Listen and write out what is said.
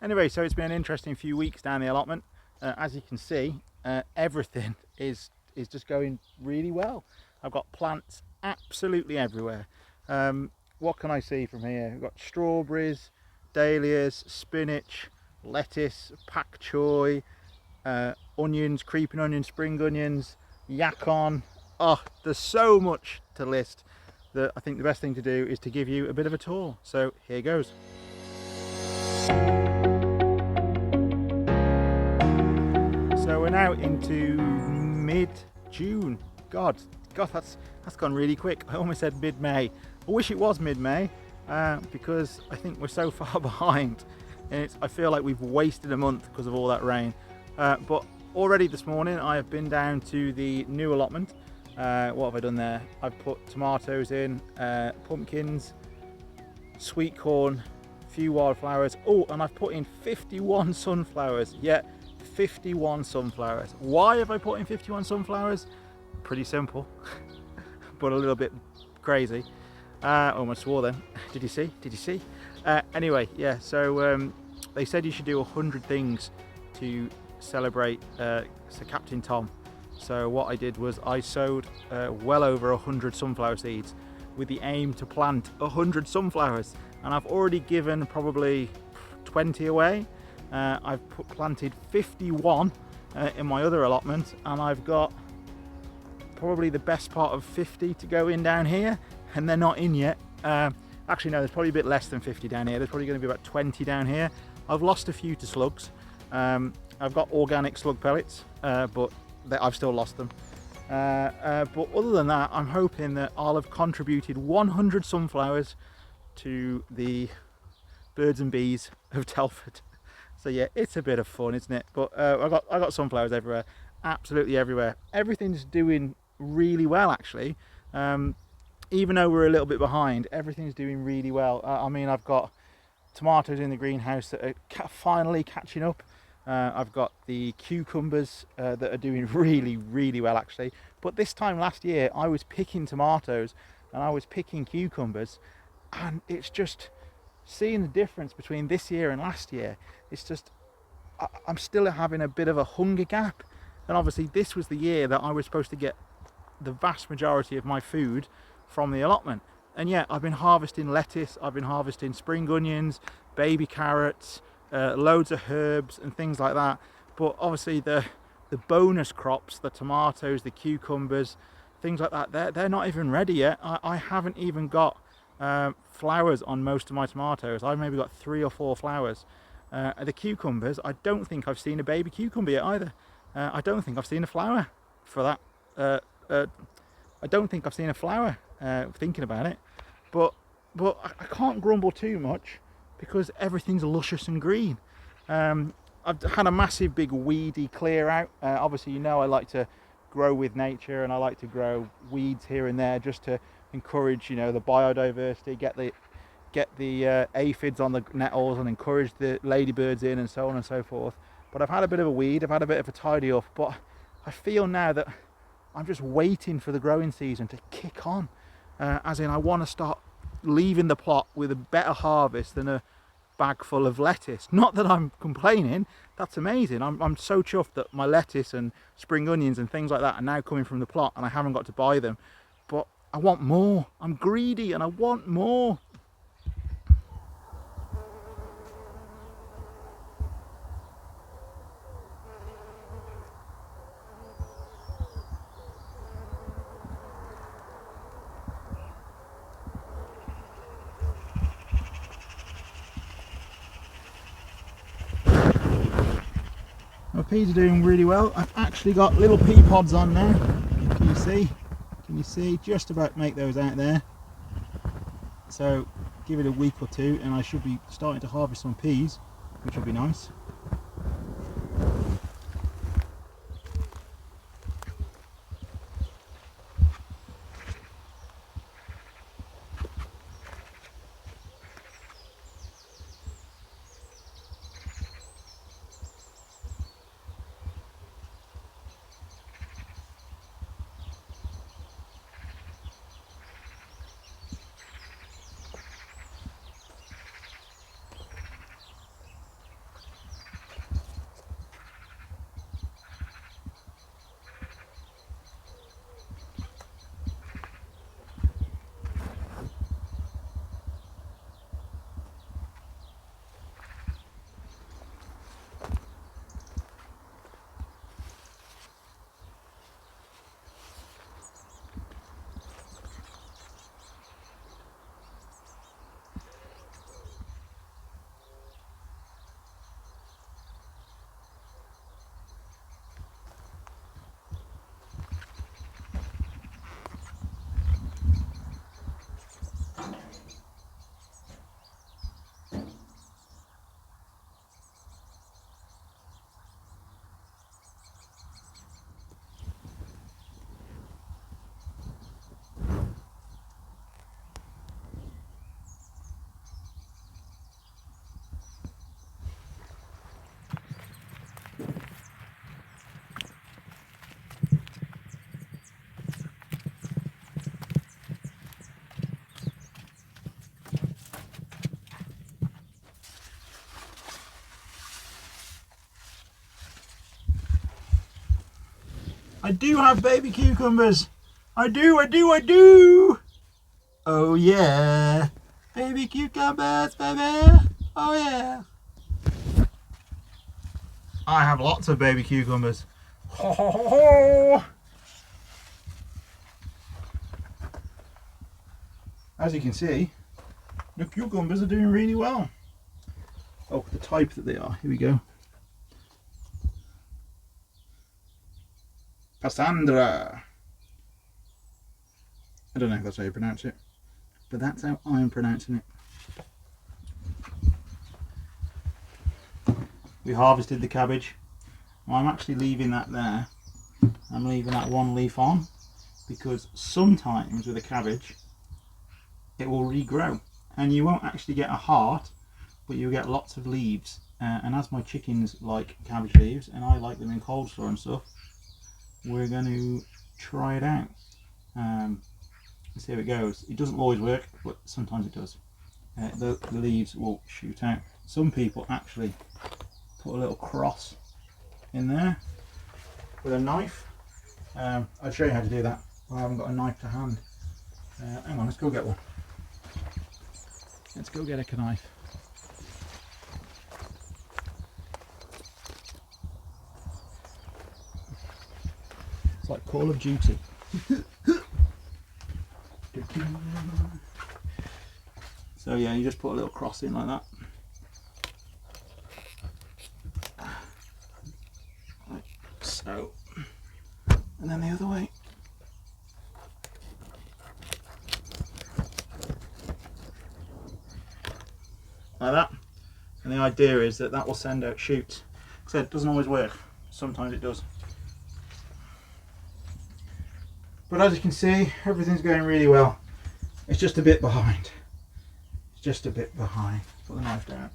Anyway, so it's been an interesting few weeks down the allotment. As you can see, everything is just going really well. I've got plants absolutely everywhere. What can I see from here? We've got strawberries, dahlias, spinach, lettuce, pak choy, onions, creeping onions, spring onions, yacon. Oh, there's so much to list that I think the best thing to do is to give you a bit of a tour. So here goes. So we're now into mid-June. God, that's gone really quick. I almost said mid-May. I wish it was mid-May because I think we're so far behind, and I feel like we've wasted a month because of all that rain. But already this morning I have been down to the new allotment. What have I done there? I've put tomatoes in, pumpkins, sweet corn, a few wildflowers. Oh, and I've put in 51 sunflowers. Yeah, 51 sunflowers. Why have I put in 51 sunflowers? Pretty simple, but a little bit crazy. Almost swore then. Did you see? Did you see? Anyway, yeah, so they said you should do 100 things to celebrate Sir Captain Tom. So what I did was I sowed well over 100 sunflower seeds with the aim to plant 100 sunflowers, and I've already given probably 20 away. I've planted 51 in my other allotment, and I've got probably the best part of 50 to go in down here, and they're not in yet. Actually no, there's probably a bit less than 50 down here. There's probably going to be about 20 down here. I've lost a few to slugs. I've got organic slug pellets, but I've still lost them. But other than that, I'm hoping that I'll have contributed 100 sunflowers to the birds and bees of Telford. So yeah, it's a bit of fun, isn't it? But I got sunflowers everywhere, absolutely everywhere. Everything's doing really well, actually. Even though we're a little bit behind, everything's doing really well. I mean, I've got tomatoes in the greenhouse that are finally catching up. I've got the cucumbers that are doing really well, actually. But this time last year, I was picking tomatoes and I was picking cucumbers, and it's just seeing the difference between this year and last year. It's just, I'm still having a bit of a hunger gap. And obviously this was the year that I was supposed to get the vast majority of my food from the allotment. And yeah, I've been harvesting lettuce, I've been harvesting spring onions, baby carrots, loads of herbs and things like that. But obviously the bonus crops, the tomatoes, the cucumbers, things like that, they're not even ready yet. I haven't even got flowers on most of my tomatoes. I've maybe got 3 or 4 flowers. The cucumbers, I don't think I've seen a baby cucumber yet either. I don't think I've seen a flower for that. I don't think I've seen a flower, thinking about it. But I can't grumble too much because everything's luscious and green. I've had a massive big weedy clear out. Obviously, you know, I like to grow with nature, and I like to grow weeds here and there just to encourage, you know, the biodiversity, get the aphids on the nettles and encourage the ladybirds in, and so on and so forth. But I've had a bit of a weed, I've had a bit of a tidy up, but I feel now that I'm just waiting for the growing season to kick on. As in, I want to start leaving the plot with a better harvest than a bag full of lettuce. Not that I'm complaining, that's amazing. I'm so chuffed that my lettuce and spring onions and things like that are now coming from the plot and I haven't got to buy them. But I want more. I'm greedy and I want more. My peas are doing really well. I've actually got little pea pods on now. Can you see? Can you see? Just about make those out there. So give it a week or two and I should be starting to harvest some peas, which will be nice. I do have baby cucumbers. I do. Oh yeah. Baby cucumbers, baby. Oh yeah. I have lots of baby cucumbers. Ho, ho, ho, ho. As you can see, the cucumbers are doing really well. Oh, the type that they are. Here we go. Cassandra. I don't know if that's how you pronounce it, but that's how I'm pronouncing it. We harvested the cabbage. Well, I'm actually leaving that there. I'm leaving that one leaf on because sometimes with a cabbage it will regrow and you won't actually get a heart, but you'll get lots of leaves. And as my chickens like cabbage leaves and I like them in coleslaw and stuff, we're going to try it out. See how it goes. It doesn't always work, but sometimes it does. The leaves will shoot out. Some people actually put a little cross in there with a knife. I'll show you how to do that. I haven't got a knife to hand. Hang on, let's go get one. Let's go get a knife. It's like Call of Duty. So yeah, you just put a little cross in like that. Like so. And then the other way. Like that. And the idea is that that will send out shoots. Like I said, it doesn't always work. Sometimes it does. But as you can see, everything's going really well. It's just a bit behind. It's just a bit behind. Put the knife down.